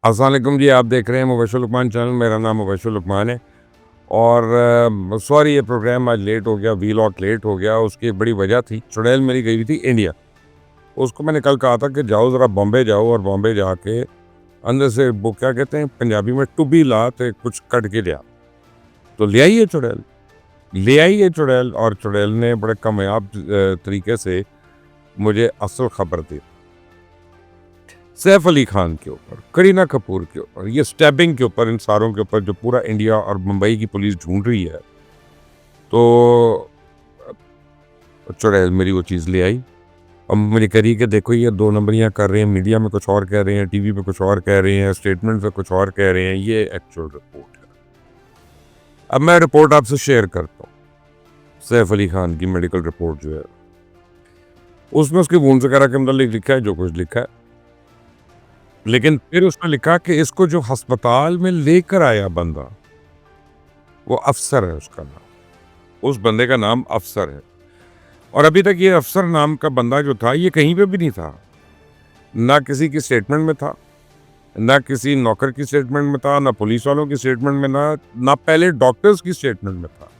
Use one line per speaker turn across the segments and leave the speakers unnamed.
अस्सलाम वालेकुम जी, आप देख रहे हैं मुबश्शिर लुकमान चैनल। मेरा नाम मुबश्शिर लुकमान है और सॉरी ये प्रोग्राम आज लेट हो गया, वीलॉग लेट हो गया। उसकी एक बड़ी वजह थी, चुड़ैल मेरी गई हुई थी इंडिया। उसको मैंने कल कहा था कि जाओ ज़रा बॉम्बे जाओ और बॉम्बे जाके अंदर से वो क्या कहते हैं पंजाबी में टुब्बी ला ते कुछ कट के लिया। तो ले आई है चुड़ैल, ले आई है चुड़ैल और चुड़ैल ने बड़े कामयाब तरीके से मुझे असल खबर दी। सैफ अली खान के ऊपर, करीना कपूर के ऊपर, ये स्टैबिंग के ऊपर, इन सारों के ऊपर जो पूरा इंडिया और मुंबई की पुलिस ढूंढ रही है, तो चुड़ैल मेरी वो चीज़ ले आई और मुझे कह रही है कि देखो ये 2 नंबरियाँ कर रहे हैं, मीडिया में कुछ और कह रहे हैं, टीवी पे कुछ और कह रहे हैं, स्टेटमेंट पे कुछ और कह रहे हैं, ये एक्चुअल रिपोर्ट है। अब मैं रिपोर्ट आपसे शेयर करता हूँ। सैफ अली खान की मेडिकल रिपोर्ट जो है, उसमें उसकी वुंड्स वगैरह के अंदर लिखा है जो कुछ लिखा है, लेकिन फिर उसमें लिखा कि इसको जो अस्पताल में लेकर आया बंदा, वो अफसर है, उसका नाम, उस बंदे का नाम अफसर है। और अभी तक ये अफसर नाम का बंदा जो था, ये कहीं पे भी नहीं था, ना किसी की स्टेटमेंट में था, ना किसी नौकर की स्टेटमेंट में था, ना पुलिस वालों की स्टेटमेंट में, ना पहले डॉक्टर्स की स्टेटमेंट में था।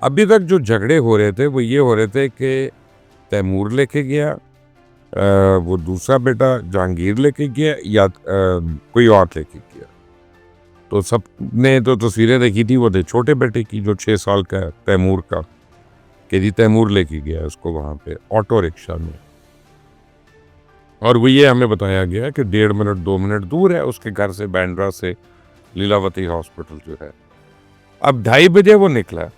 अभी तक जो झगड़े हो रहे थे वो ये हो रहे थे कि तैमूर लेके गया, वो दूसरा बेटा जहांगीर लेके गया या कोई और लेके गया। तो सब ने तो तस्वीरें देखी थी, वो थे छोटे बेटे की जो 6 साल का है, तैमूर का, कि जी तैमूर लेके गया उसको वहाँ पे ऑटो रिक्शा में। और वो ये हमें बताया गया कि 1.5 मिनट 2 मिनट दूर है उसके घर से, बांद्रा से लीलावती हॉस्पिटल जो है। अब 2:30 बजे वो निकला,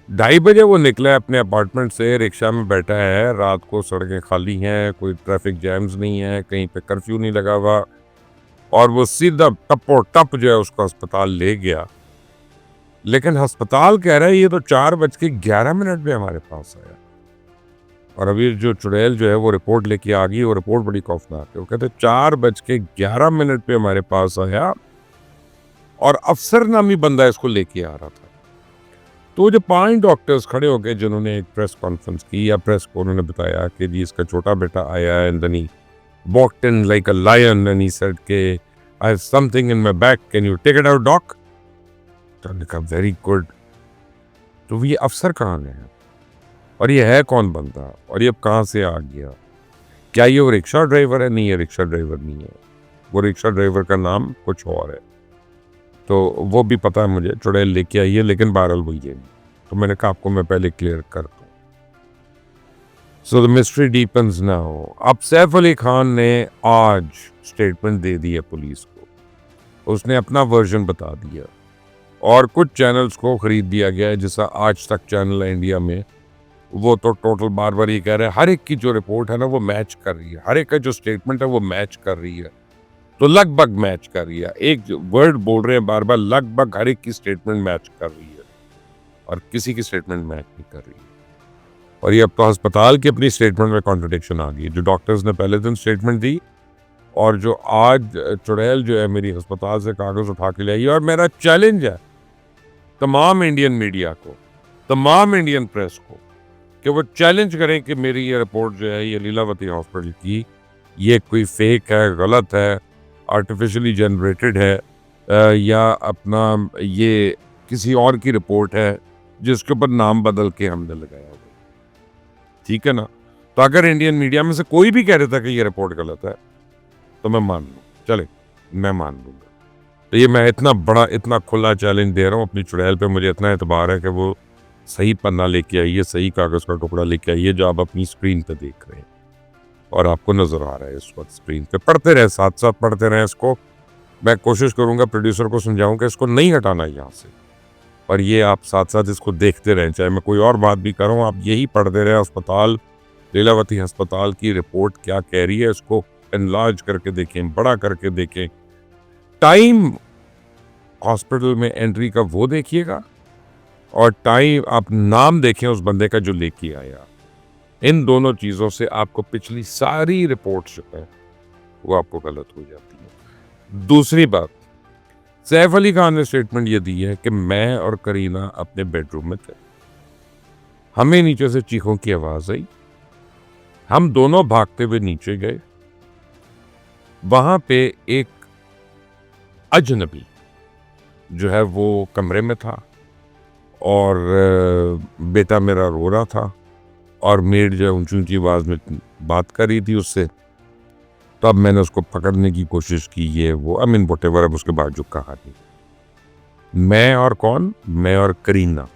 2:30 बजे वो निकला अपने अपार्टमेंट से, रिक्शा में बैठा है, रात को सड़कें खाली हैं, कोई ट्रैफिक जैम्स नहीं है, कहीं पे कर्फ्यू नहीं लगा हुआ, और वो सीधा टप्पो टप जो है उसको अस्पताल ले गया। लेकिन अस्पताल कह रहा है ये तो 4:11 पे हमारे पास आया। और अभी जो चुड़ैल जो है वो रिपोर्ट लेके आ गई, वो रिपोर्ट बड़ी खौफनाक है। वो कहते 4:11 पे हमारे पास आया और अफसर नामी बंदा इसको लेके आ रहा था। तो जो 5 डॉक्टर्स खड़े हो गए जिन्होंने एक प्रेस कॉन्फ्रेंस की, या प्रेस को उन्होंने बताया कि जी इसका छोटा बेटा आया है, and then he walked in like a lion and he said के I have something in my back, can you take it out doc. तो मैंने कहा वेरी गुड। तो ये अफसर कहाँ गए हैं और ये है कौन बंदा और ये अब कहाँ से आ गया? क्या ये वो रिक्शा ड्राइवर है? नहीं, ये रिक्शा ड्राइवर नहीं है, वो रिक्शा ड्राइवर का नाम कुछ और है। तो वो भी पता है मुझे, चुड़ैल लेके आई है, लेकिन बहरहाल वो ये नहीं। तो मैंने कहा आपको मैं पहले क्लियर कर दूं। So the mystery deepens now. अब सैफ अली खान ने आज स्टेटमेंट दे दी है पुलिस को, उसने अपना वर्जन बता दिया और कुछ चैनल्स को खरीद दिया गया है, जैसा आज तक चैनल है इंडिया में, वो तो टोटल बार बार ये कह रहे हैं हर एक की जो रिपोर्ट है ना वो मैच कर रही है, हर एक का जो स्टेटमेंट है वो मैच कर रही है। तो लगभग मैच कर रही है, एक वर्ड बोल रहे हैं बार बार, लगभग हर एक की स्टेटमेंट मैच कर रही है और किसी की स्टेटमेंट मैच नहीं कर रही है। और ये अब तो अस्पताल की अपनी स्टेटमेंट में कॉन्ट्रडिक्शन आ गई। जो डॉक्टर्स ने पहले दिन स्टेटमेंट दी और जो आज चुड़ैल जो है मेरी अस्पताल से कागज उठा के ले आई। और मेरा चैलेंज है तमाम इंडियन मीडिया को, तमाम इंडियन प्रेस को, कि वो चैलेंज करें कि मेरी ये रिपोर्ट जो है ये लीलावती हॉस्पिटल की, ये कोई फेक है, गलत है, आर्टिफिशियली जनरेटेड है, या अपना ये किसी और की रिपोर्ट है जिसके ऊपर नाम बदल के हमने लगाया हुआ। ठीक है ना? तो अगर इंडियन मीडिया में से कोई भी कह रहा था कि ये रिपोर्ट गलत है तो मैं मान लूँ, चले मैं मान लूँगा। तो ये मैं इतना बड़ा, इतना खुला चैलेंज दे रहा हूँ अपनी चुड़ैल पे। मुझे इतना एतबार है कि वो सही पन्ना लेके आई है, सही कागज़ का टुकड़ा लेके आई है, जो आप अपनी स्क्रीन पे देख रहे हैं और आपको नज़र आ रहा है इस वक्त स्क्रीन पे। पढ़ते रहे, साथ साथ पढ़ते रहे इसको। मैं कोशिश करूँगा प्रोड्यूसर को समझाऊँ कि इसको नहीं हटाना यहाँ से, और ये आप साथ साथ इसको देखते रहें, चाहे मैं कोई और बात भी कर रहा हूँ, आप यही पढ़ते रहें। अस्पताल, लीलावती अस्पताल की रिपोर्ट क्या कह रही है, इसको एनलार्ज करके देखें, बड़ा करके देखें। टाइम हॉस्पिटल में एंट्री का वो देखिएगा और टाइम आप नाम देखें उस बंदे का जो लेके आया। इन दोनों चीज़ों से आपको पिछली सारी रिपोर्ट्स जो है वो आपको गलत हो जाती है। दूसरी बात, सैफ अली खान ने स्टेटमेंट ये दी है कि मैं और करीना अपने बेडरूम में थे, हमें नीचे से चीखों की आवाज़ आई, हम दोनों भागते हुए नीचे गए, वहां पे एक अजनबी जो है वो कमरे में था और बेटा मेरा रो रहा था और मेड जो है ऊंची ऊंची आवाज में बात कर रही थी उससे। तब मैंने उसको पकड़ने की कोशिश की, ये वो आई मीन व्हाटएवर। अब उसके बाद जो कहानी, मैं और कौन, मैं और करीना,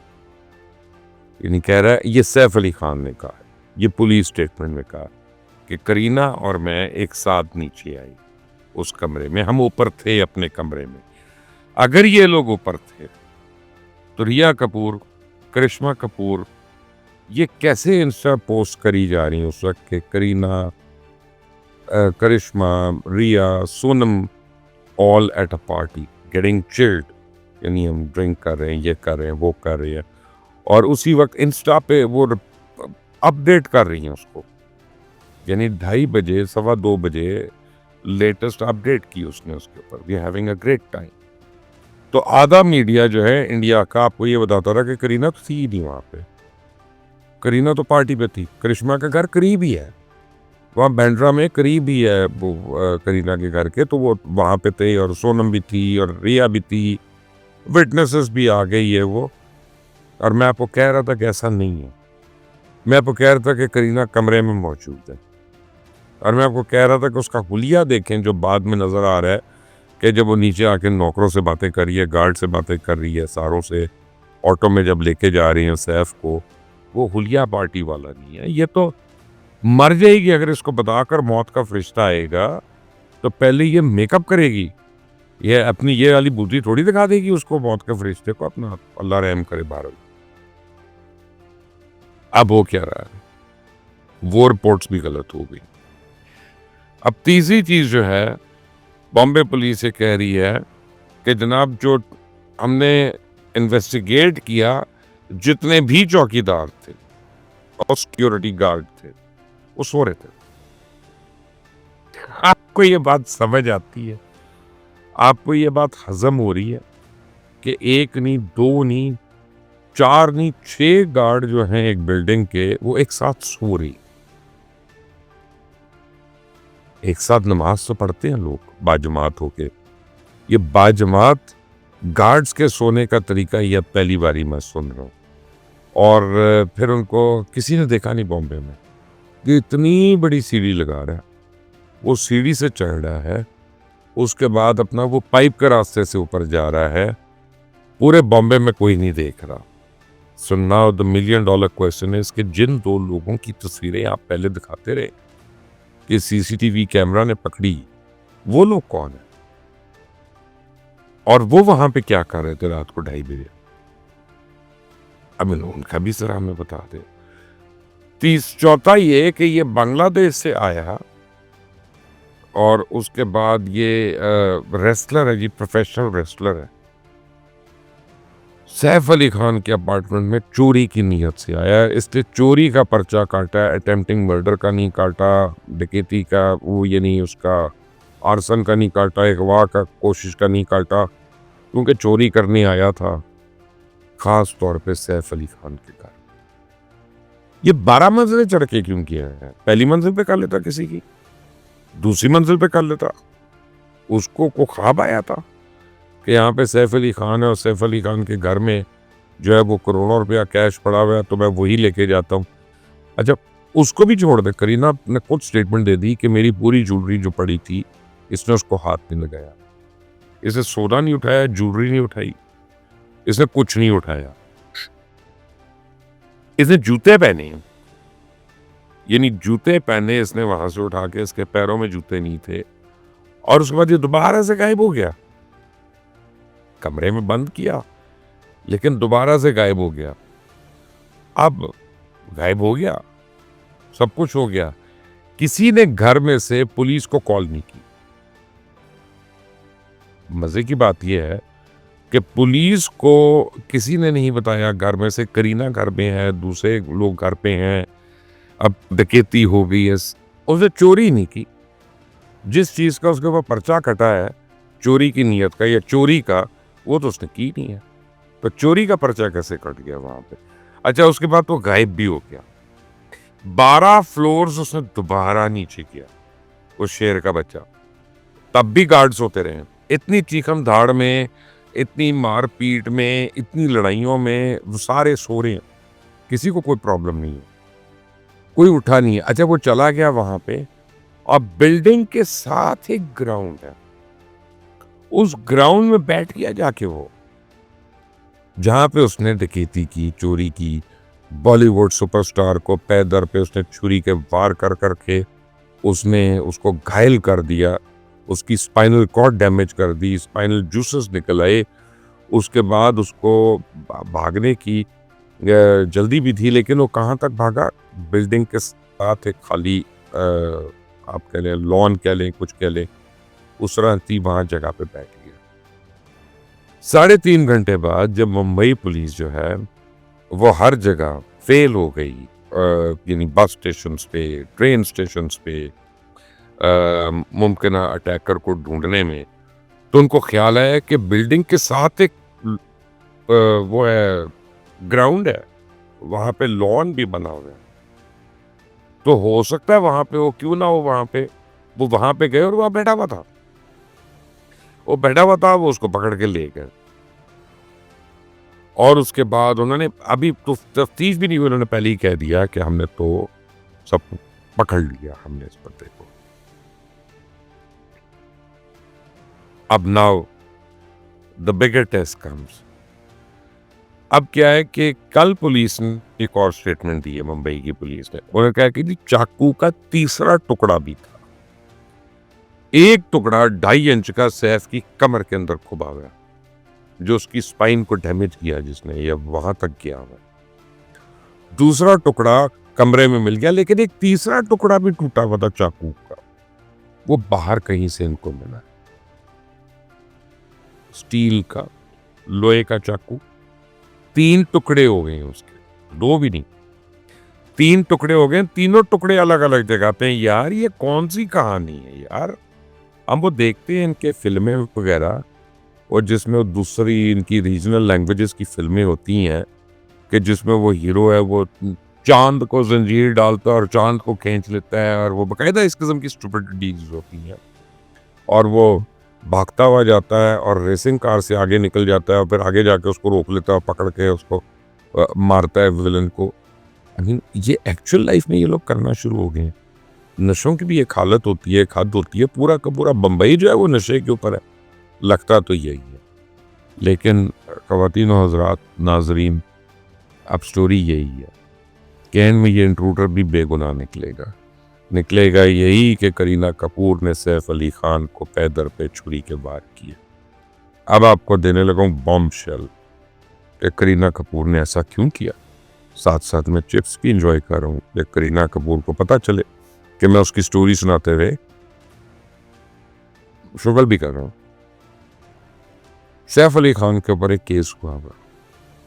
यानी कह रहा है ये सैफ अली खान ने कहा है, ये पुलिस स्टेटमेंट में कहा कि करीना और मैं एक साथ नीचे आई उस कमरे में, हम ऊपर थे अपने कमरे में। अगर ये लोग ऊपर थे तो रिया कपूर, करिश्मा कपूर ये कैसे इंस्टा पोस्ट करी जा रही है उस वक्त के Kareena, Karishma, Riya, Sonam all at a party getting chilled, यानी हम ड्रिंक कर रहे हैं, ये कर रहे हैं, वो कर रहे हैं, और उसी वक्त इंस्टा पे वो अपडेट कर रही हैं उसको, यानी 2:30 बजे 2:15 बजे लेटेस्ट अपडेट की उसने उसके ऊपर, we having a great time. तो आधा मीडिया जो है इंडिया का आपको ये बताता रहा कि करीना तो थी ही नहीं वहां पे, करीना तो पार्टी पे थी, करिश्मा का घर करीब ही है, वहाँ बैंड्रा में करीब ही है वो करीना के घर के, तो वो वहाँ पे थे और सोनम भी थी और रिया भी थी, विटनेसेस भी आ गई है वो। और मैं आपको कह रहा था कि ऐसा नहीं है, मैं आपको कह रहा था कि करीना कमरे में मौजूद है, और मैं आपको कह रहा था कि उसका हुलिया देखें जो बाद में नजर आ रहा है कि जब वो नीचे आके नौकरों से बातें कर रही है, गार्ड से बातें कर रही है, सारों से, ऑटो में जब लेके जा रही है सैफ को, वो हुलिया पार्टी वाला नहीं है। ये तो मर जाएगी, अगर इसको बताकर मौत का फरिश्ता आएगा तो पहले ये मेकअप करेगी, ये अपनी ये वाली बूटी थोड़ी दिखा देगी उसको, मौत के फरिश्ते को अपना, अल्लाह रहम करे भारत। अब वो क्या रहा है, वो रिपोर्ट्स भी गलत हो गई। अब तीसरी चीज जो है, बॉम्बे पुलिस ये कह रही है कि जनाब जो हमने इन्वेस्टिगेट किया, जितने भी चौकीदार थे और सिक्योरिटी गार्ड थे वो सो रहे थे। आपको ये बात समझ आती है, आपको ये बात हजम हो रही है कि एक नहीं, दो नहीं, चार नहीं, 6 गार्ड जो हैं एक बिल्डिंग के, वो एक साथ सो रही। एक साथ नमाज तो पढ़ते हैं लोग बाजमात होके, ये बाजमात गार्ड्स के सोने का तरीका ये पहली बारी मैं सुन रहा हूँ। और फिर उनको किसी ने देखा नहीं बॉम्बे में कि इतनी बड़ी सीढ़ी लगा रहा है, वो सीढ़ी से चढ़ रहा है, उसके बाद अपना वो पाइप के रास्ते से ऊपर जा रहा है, पूरे बॉम्बे में कोई नहीं देख रहा। So now the $1 million question है कि जिन 2 लोगों की तस्वीरें आप पहले दिखाते रहे कि सीसीटीवी कैमरा ने पकड़ी, वो लोग कौन है और वो वहां पे क्या कर रहे थे रात को 2:30 बजे? अब उनका भी जरा हमें बता दे। चौथा ये कि ये बांग्लादेश से आया और उसके बाद ये रेसलर है जी, प्रोफेशनल रेसलर है, सैफ अली खान के अपार्टमेंट में चोरी की नीयत से आया, इसलिए चोरी का पर्चा काटा, अटेम्प्टिंग मर्डर का नहीं काटा, डकैती का वो ये नहीं, उसका आर्सन का नहीं काटा, अगवा का कोशिश का नहीं काटा, क्योंकि चोरी करने आया था खास तौर पे सैफ अली खान के घर। ये 12 मंजिलें चढ़ के क्यों किया है? पहली मंजिल पे कर लेता, किसी की दूसरी मंजिल पे कर लेता। उसको को ख्वाब आया था कि यहाँ पे सैफ अली खान है और सैफ अली खान के घर में जो है वो करोड़ों रुपया कैश पड़ा हुआ है, तो मैं वही लेके जाता हूँ। अच्छा, उसको भी छोड़ दे, करीना ने खुद स्टेटमेंट दे दी कि मेरी पूरी ज्वेलरी जो पड़ी थी इसने उसको हाथ नहीं लगाया, इसे सोना नहीं उठाया, ज्वेलरी नहीं उठाई, इसने कुछ नहीं उठाया, इसने जूते पहने, यानी जूते पहने इसने वहां से उठा के, इसके पैरों में जूते नहीं थे, और उसके बाद ये दोबारा से गायब हो गया। कमरे में बंद किया लेकिन दोबारा से गायब हो गया। अब गायब हो गया, सब कुछ हो गया, किसी ने घर में से पुलिस को कॉल नहीं की। मजे की बात यह है कि पुलिस को किसी ने नहीं बताया घर में से करीना घर में है, दूसरे लोग घर पे हैं, अब डकैती हो गई है। उसने चोरी नहीं की, जिस चीज का उसके ऊपर पर्चा कटा है चोरी की नीयत का या चोरी का, वो तो उसने की नहीं है, तो चोरी का पर्चा कैसे कट गया वहां पे? अच्छा, उसके बाद तो गायब भी हो गया। 12 फ्लोर्स उसने दोबारा नीचे किया, वो शेर का बच्चा तब भी गार्ड्स होते रहे। इतनी चीखम धाड़ में, इतनी मारपीट में, इतनी लड़ाइयों में वो सारे सो रहे हैं, किसी को कोई प्रॉब्लम नहीं है, कोई उठा नहीं है। अच्छा, वो चला गया वहां पे, और बिल्डिंग के साथ एक ग्राउंड है, उस ग्राउंड में बैठ गया जाके वो, जहां पे उसने डकैती की, चोरी की, बॉलीवुड सुपरस्टार को पैर दर पे उसने छुरी के वार कर करके उसने उसको घायल कर दिया, उसकी स्पाइनल कॉर्ड डैमेज कर दी, स्पाइनल जूसेस निकल आए। उसके बाद उसको भागने की जल्दी भी थी, लेकिन वो कहाँ तक भागा? बिल्डिंग के साथ एक खाली आप कह लें लॉन कह लें, कुछ कह लें, उस राती वहां जगह पे बैठ गया। 3.5 घंटे बाद जब मुंबई पुलिस जो है वो हर जगह फेल हो गई, यानी बस स्टेशन पे, ट्रेन स्टेशन पे, मुमकिन अटैकर को ढूंढने में, तो उनको ख्याल आया कि बिल्डिंग के साथ एक वो है, ग्राउंड है, वहां पे लॉन भी बना हुआ है, तो हो सकता है वहां पे वो, क्यों ना हो वहां पे, वो वहां पे गए और वहां बैठा हुआ था, वो उसको पकड़ के ले गए। और उसके बाद उन्होंने, अभी तो तफ्तीश भी नहीं हुई, उन्होंने पहले ही कह दिया कि हमने तो सब पकड़ लिया, हमने इस बंदे को। अब now the bigger test comes. अब क्या है कि कल पुलिस ने एक और स्टेटमेंट दी है, मुंबई की पुलिस ने। उन्होंने कहा कि जी चाकू का तीसरा टुकड़ा भी था, एक टुकड़ा 2.5 इंच का सैफ की कमर के अंदर खुबा हुआ, जो उसकी स्पाइन को डैमेज किया जिसने, या वहां तक गया हुआ। दूसरा टुकड़ा कमरे में मिल गया, लेकिन एक तीसरा टुकड़ा भी टूटा हुआ था चाकू का, वो बाहर कहीं से इनको मिला। स्टील का, लोहे का चाकू, 3 टुकड़े हो गए उसके, 2 भी नहीं, 3 टुकड़े हो गए। तीनों टुकड़े अलग अलग जगह पे। यार ये कौन सी कहानी है यार? हम वो देखते हैं इनके फिल्में वगैरह, और जिसमें वो दूसरी इनकी रीजनल लैंग्वेजेस की फिल्में होती हैं, कि जिसमें वो हीरो है, वो चांद को जंजीर डालता है और चांद को खींच लेता है, और वो बाकायदा इस किस्म की स्टुपिडिटीज होती हैं, और वो भागता हुआ जाता है और रेसिंग कार से आगे निकल जाता है, और फिर आगे जाके उसको रोक लेता है, पकड़ के उसको मारता है विलन को। आई मीन ये एक्चुअल लाइफ में ये लोग करना शुरू हो गए हैं। नशों की भी एक हालत होती है, एक हद होती है, पूरा का पूरा बम्बई जो है वो नशे के ऊपर है, लगता तो यही है। लेकिन ख़वातीन और हज़रात, नाजरीन, अब स्टोरी यही है कि एंड में ये इंट्रूडर भी बेगुनाह निकलेगा यही कि करीना कपूर ने सैफ अली खान को पैदर पे छुरी के वार किए। अब आपको देने लगा बॉम्ब शेल कि करीना कपूर ने ऐसा क्यों किया। साथ साथ में चिप्स भी इंजॉय कर रहा हूँ कि करीना कपूर को पता चले कि मैं उसकी स्टोरी सुनाते हुए शुगल भी कर रहा हूँ। सैफ अली खान के ऊपर एक केस हुआ हुआ,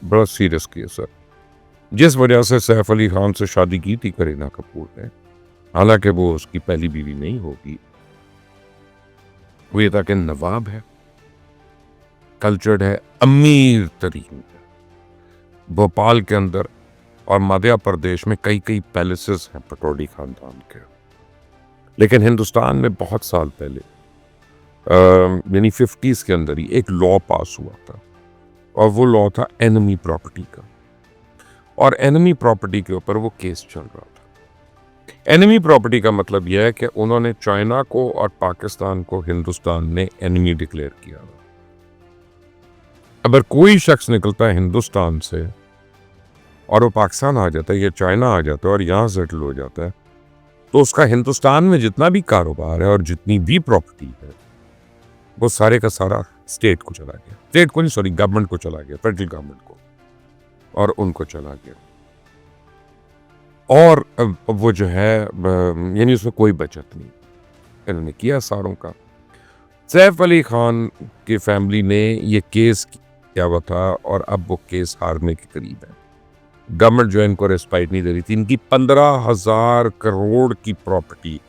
बड़ा सीरियस केस है, जिस वजह से सैफ अली खान से शादी की थी करीना कपूर ने। हालांकि वो उसकी पहली बीवी नहीं होगी, वो ये था कि नवाब है, कल्चर्ड है, अमीर तरीन है। भोपाल के अंदर और मध्य प्रदेश में कई कई पैलेसेस हैं पटौड़ी खानदान के। लेकिन हिंदुस्तान में बहुत साल पहले, यानी 50s के अंदर ही एक लॉ पास हुआ था, और वो लॉ था एनिमी प्रॉपर्टी का, और एनिमी प्रॉपर्टी के ऊपर वो केस चल रहा था। एनिमी प्रॉपर्टी का मतलब यह है कि उन्होंने चाइना को और पाकिस्तान को हिंदुस्तान ने एनिमी डिक्लेयर किया। अगर कोई शख्स निकलता है हिंदुस्तान से और वो पाकिस्तान आ जाता है या चाइना आ जाता है और यहाँ सेटल हो जाता है, तो उसका हिंदुस्तान में जितना भी कारोबार है और जितनी भी प्रॉपर्टी है, वो सारे का सारा स्टेट को चला गया। स्टेट को नहीं, सॉरी, गवर्नमेंट को चला गया, फेडरल गवर्नमेंट को, और उनको चला गया। और वो जो है, यानी उसमें कोई बचत नहीं, इन्होंने किया सारों का। सैफ अली खान की फैमिली ने ये केस किया हुआ था, और अब वो केस हारने के करीब है। गवर्नमेंट जो है इनको रेस्पाइट नहीं दे रही थी। इनकी 15,000 करोड़ की प्रॉपर्टी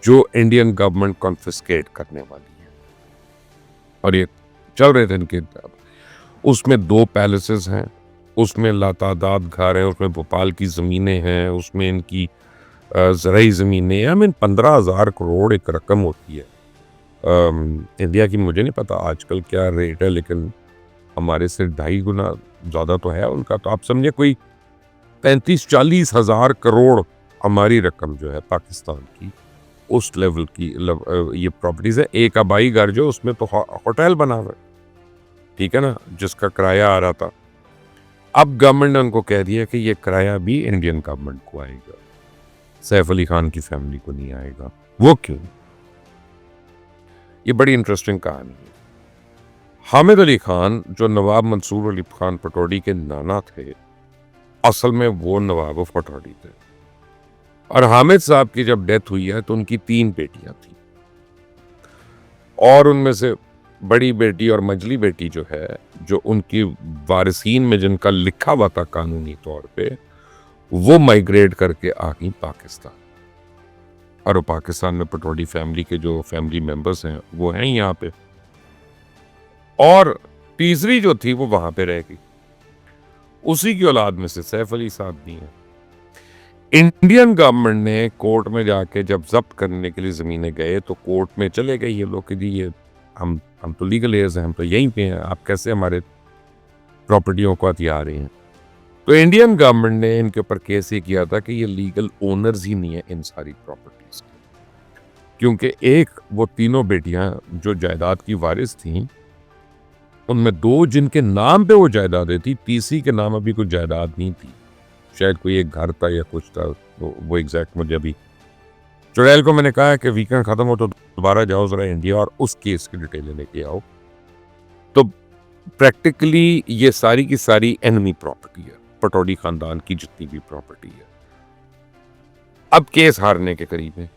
जो इंडियन गवर्नमेंट कॉन्फिस्केट करने वाली है, और ये चल रहे थे इनके। उसमें 2 पैलेसेस हैं, उसमें लातादाद घर हैं, उसमें भोपाल की ज़मीनें हैं, उसमें इनकी ज़राई ज़मीनें, आई मीन 15,000 करोड़ एक रकम होती है। इंडिया की मुझे नहीं पता आजकल क्या रेट है, लेकिन हमारे से 2.5 गुना ज़्यादा तो है उनका। तो आप समझे कोई 35-40 हज़ार करोड़ हमारी रकम जो है पाकिस्तान की, उस लेवल की ये प्रॉपर्टीज़ है। एक आबाई घर जो उसमें तो होटल बना हुआ है, ठीक है ना, जिसका किराया आ रहा था। अब गवर्नमेंट ने उनको कह दिया कि ये किराया भी इंडियन गवर्नमेंट को आएगा, सैफ अली खान की फैमिली को नहीं आएगा। वो क्यों? ये बड़ी इंटरेस्टिंग कहानी है। हामिद अली खान जो नवाब मंसूर अली खान पटौड़ी के नाना थे, असल में वो नवाब ऑफ पटौड़ी थे। और हामिद साहब की जब डेथ हुई है तो उनकी 3 बेटियां थी, और उनमें से बड़ी बेटी और मझली बेटी जो है, जो उनकी वारिसीन में जिनका लिखा हुआ था कानूनी तौर पे, वो माइग्रेट करके आ गई पाकिस्तान। और वो पाकिस्तान में पटौड़ी फैमिली के जो फैमिली मेंबर्स हैं वो हैं यहाँ पे। और तीसरी जो थी वो वहां पे रह गई। उसी की औलाद में से सैफ अली साहब भी हैं। इंडियन गवर्नमेंट ने कोर्ट में जाके जब जब्त करने के लिए ज़मीनें गए तो कोर्ट में चले गए ये लोग कि जी ये हम तो लीगल एयर्स हैं, हम तो यहीं पे हैं, आप कैसे हमारे प्रॉपर्टियों को हथिया रहे हैं। तो इंडियन गवर्नमेंट ने इनके ऊपर केस ये किया था कि ये लीगल ओनर्स ही नहीं है इन सारी प्रॉपर्टीज के, क्योंकि एक वो तीनों बेटियां जो जायदाद की वारिस थीं, उनमें 2 जिनके नाम पे वो जायदादें थी, तीसरी के नाम अभी कोई जायदाद नहीं थी, शायद कोई एक घर था या कुछ था, वो एग्जैक्ट मुझे अभी। चुड़ैल को मैंने कहा कि वीकेंड खत्म हो तो दोबारा जाओ जरा इंडिया और उस केस की डिटेल लेके आओ। तो प्रैक्टिकली ये सारी की सारी एनिमी प्रॉपर्टी है, पटौड़ी खानदान की जितनी भी प्रॉपर्टी है। अब केस हारने के करीब है,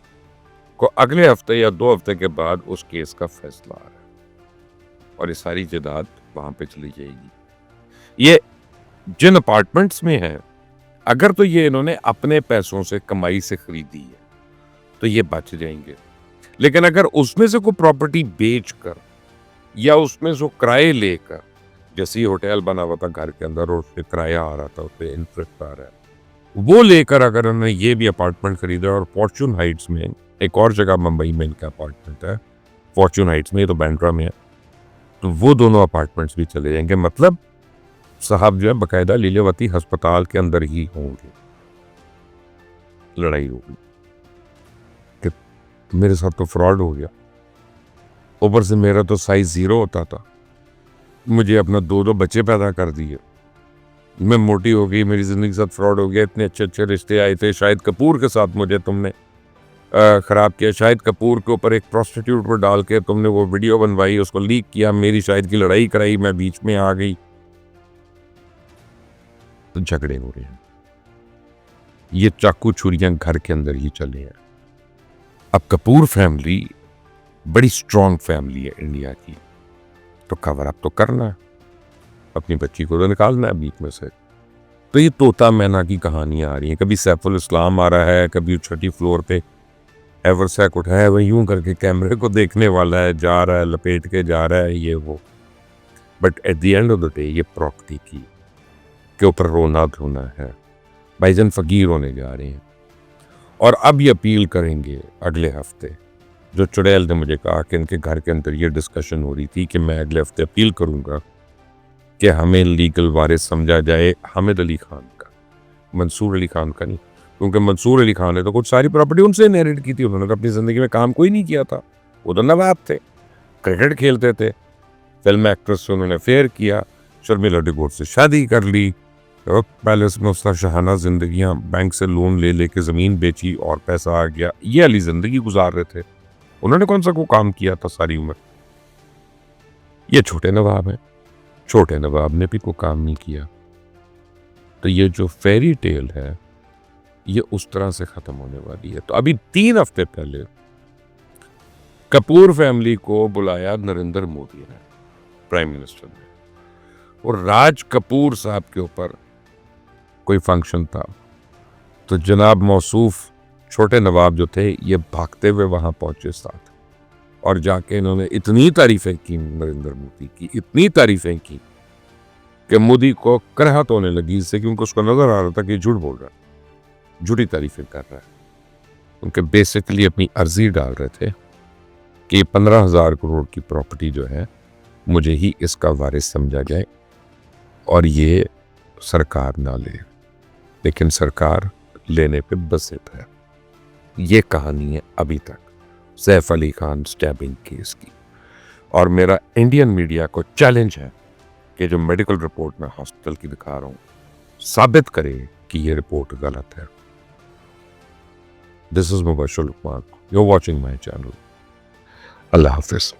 को अगले हफ्ते या 2 हफ्ते के बाद उस केस का फैसला आ रहा है और ये सारी जायदाद वहां पे चली जाएगी। ये जिन अपार्टमेंट्स में है, अगर तो ये इन्होंने अपने पैसों से कमाई से खरीदी है तो ये बच जाएंगे, लेकिन अगर उसमें से कोई प्रॉपर्टी बेचकर या उसमें से किराए लेकर, जैसे होटल बना हुआ था घर के अंदर और उससे किराया आ रहा था, उससे इंटरेस्ट आ रहा है, वो लेकर अगर उन्होंने ये भी अपार्टमेंट खरीदा, और फॉर्चून हाइट्स में एक और जगह मुंबई में इनका अपार्टमेंट है, फॉर्चून हाइट्स में, ये तो बैंड्रा में है, तो वो दोनों अपार्टमेंट्स भी चले जाएंगे। मतलब साहब जो है बकायदा लीलावती अस्पताल के अंदर ही होंगे। लड़ाई होगी कि मेरे साथ तो फ्रॉड हो गया, ऊपर से मेरा तो साइज 0 होता था, मुझे अपना 2 बच्चे पैदा कर दिए, मैं मोटी हो गई, मेरी जिंदगी के साथ फ्रॉड हो गया, इतने अच्छे अच्छे रिश्ते आए थे, शाहिद कपूर के साथ मुझे तुमने खराब किया, शाहिद कपूर के ऊपर एक प्रोस्टिट्यूट पर डाल के तुमने वो वीडियो बनवाई, उसको लीक किया, मेरी शाहिद की लड़ाई कराई, मैं बीच में आ गई, तो झगड़े हो रहे हैं। ये चाकू छुरियां घर के अंदर ही चले हैं। अब कपूर फैमिली बड़ी स्ट्रॉन्ग फैमिली है इंडिया की, तो कवर अप तो करना है, अपनी बच्ची को तो निकालना है बीच में से। तो ये तोता मैना की कहानियां आ रही हैं, कभी सैफुल इस्लाम आ रहा है, कभी 6ठी फ्लोर पे एवरसैक उठाया है, वह यूं करके कैमरे को देखने वाला है, जा रहा है, लपेट के जा रहा है, ये वो। But at the end of the day ये प्रॉपर्टी की के ऊपर रोना धोना है। भाईजान फकीर होने जा रहे हैं और अब ये अपील करेंगे अगले हफ्ते। जो चुड़ैल ने मुझे कहा कि इनके घर के अंदर ये डिस्कशन हो रही थी कि मैं अगले हफ्ते अपील करूंगा कि हमें लीगल वारिस समझा जाए हामिद अली खान का, मंसूर अली खान का नहीं, क्योंकि मंसूर अली खान ने तो कुछ सारी प्रॉपर्टी उनसे इनहेरिट की थी, उन्होंने तो अपनी ज़िंदगी में काम कोई नहीं किया था, वो तो नवाब थे, क्रिकेट खेलते थे, फिल्म एक्ट्रेस से उन्होंने फेयर किया, शर्मिला टैगोर से शादी कर ली, पैलेस में उसका शहाना जिंदगियां, बैंक से लोन ले लेके ज़मीन बेची और पैसा आ गया, ये वाली ज़िंदगी गुजार रहे थे। उन्होंने कौन सा को काम किया था सारी उम्र। ये छोटे नवाब हैं, छोटे नवाब ने भी कोई काम नहीं किया। तो ये जो फेरी टेल है ये उस तरह से ख़त्म होने वाली है। तो अभी 3 हफ्ते पहले कपूर फैमिली को बुलाया नरेंद्र मोदी ने, प्राइम मिनिस्टर ने, और राज कपूर साहब के ऊपर कोई फंक्शन था, तो जनाब मौसूफ छोटे नवाब जो थे ये भागते हुए वहां पहुंचे साथ, और जाके इन्होंने इतनी तारीफें की नरेंद्र मोदी की, इतनी तारीफें की कि मोदी को कराहत होने लगी इससे, क्योंकि उसको नजर आ रहा था कि झूठ बोल रहा है, झूठी तारीफें कर रहा है। उनके बेसिकली अपनी अर्जी डाल रहे थे कि 15,000 करोड़ की प्रॉपर्टी जो है मुझे ही इसका वारिस समझा जाए और ये सरकार ना ले, लेकिन सरकार लेने पे बसित है। ये कहानी है अभी तक सैफ अली खान स्टैबिंग केस की। और मेरा इंडियन मीडिया को चैलेंज है कि जो मेडिकल रिपोर्ट मैं हॉस्पिटल की दिखा रहा हूँ साबित करे कि ये रिपोर्ट गलत है। This is Mubashar Luqman, you are watching my channel. अल्लाह हाफिज।